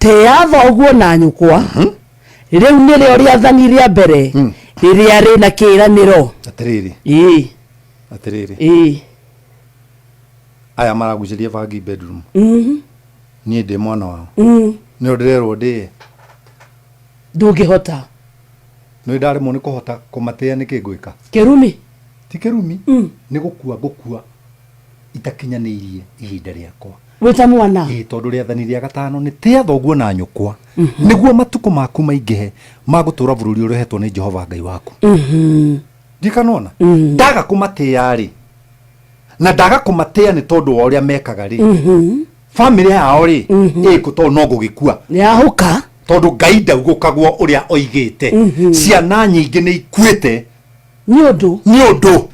teatho guo na nyukwa riu ni rio riathani ria mbere riria ri na kiraniro atiriri aya maraguciria bangi bedroom nie ndi mwana wao ni ndirerwo ndi ndungihota no ndarimo ni kuhota kumatea ni kingwika kirumi ti kirumi ni gukua itakinyanirie ihinda riakwa wita mwana tondu riathani ria gatano ni teatho guo na nyukwa niguo matuko maku maingihe magutura bururi urehetwo ni Jehova Ngai waku ndikanona ndaga kumatea ri na ndaga kumatea ni tondu wa uria mekaga ri family yao ri iko to no gugikua yahuka tondu Ngai ndaugukagwo uria oigite ciana nyingi ni ikuite ni undu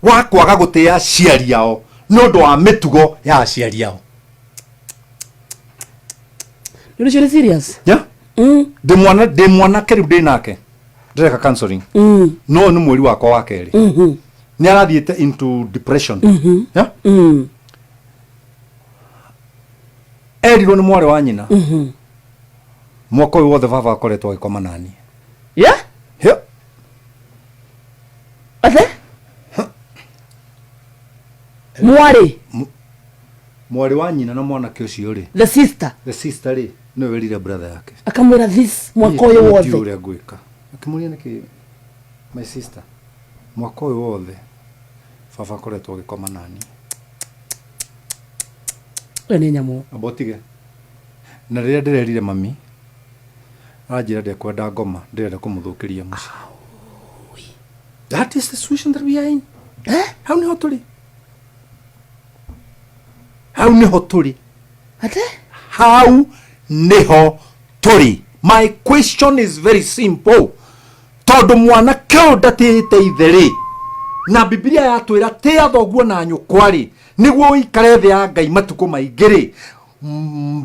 wa kwaga gutea ciari yao nondu wa mitugo ya ciari yao. You're really serious? Yeah. De mwana keriu ndinake ndireka counseling no ni mweri wakwa wa keri ni arathiete into depression. Yeah. Erirwo ni mwari wa nyina mwaka uyu wothe baba akoretwo agikoma nani. Yeah. Yeah. Ate mwari wa nyina na mwanake ucio ri the sister ri no werire brother yake akamwira this mwaka uyu wothe uria gwika akimuria niki my sister mwaka uyu wothe baba akoretwo agikoma nani ene nyamu abotige na riria ndirerire mami ajira de kwenda ngoma ndirenda kumuthukiria muci. That is the situation that we are in. How ni hoturi ate how niho turi. My question is very simple. Tondu mwana keu ndatite itheri na Biblia yatwira teatho guo na nyukwari niguo ikare thi ya Ngai matuko maingiri.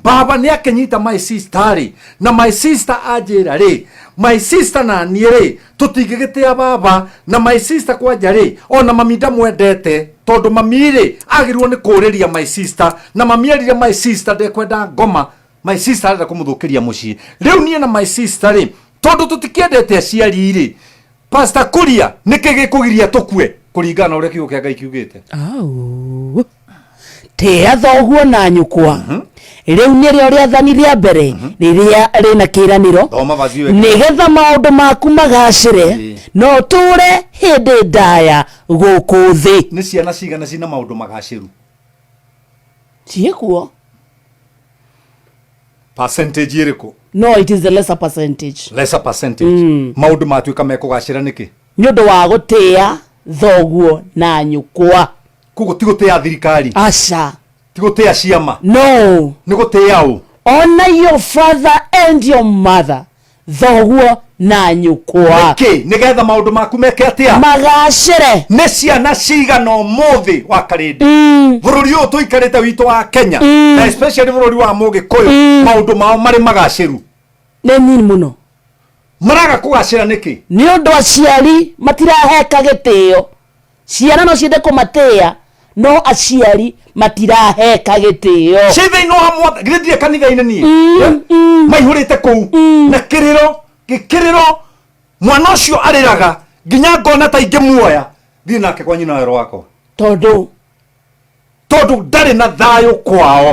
Baba ni akenyita my sister ri na my sister ajira ri my sister na nie ri tutigigitia baba na my sister kwanja ri ona mami ndamwendete tondu mami ri agirwo ni kuriria my sister na mami arire my sister ndekwenda ngoma my sister arenda kumuthukiria mucii riu nie na my sister ri tondu tutikiendete aciari ri Pastor Kuria nikigikugiria tukue kuringana na uria kiugo kia Ngai kiugite. teatho guo na nyukwa riu ni rio riathani ria mbere riria rina kiraniro nigetha maundu maku magacire no ture hindi ndaya guku thi. Ni ciana cigana cina maundu magaciru ciekuo percentage iriku? No, it is the lesser percentage. Maundu matuika mekugacira niki ni undu wa gutia thoguo na nyukwa kugo tigutia thirikari aca tigutia ciama no ni gutia u honor your father and your mother thoguo na nyukwa niki nigetha maundu maku meke atia magacire ni ciana cigana umuthi wa karindi bururi uyu tuikarite witu wa Kenya na especially bururi wa Mugikuyu maundu mao mari magaciru ni nini muno maraga kugacira niki ni undu aciari matiraheka gitio ciana no ciende kumatia no aciari matiraheka gitio cithi no amwa githire kanitha-ini ni maihurite kuu na kiriro mwana ucio ariraga nginya ngona ta ingimuoya thii nake kwa nyina wero wako tondu ndari na thayo kwao.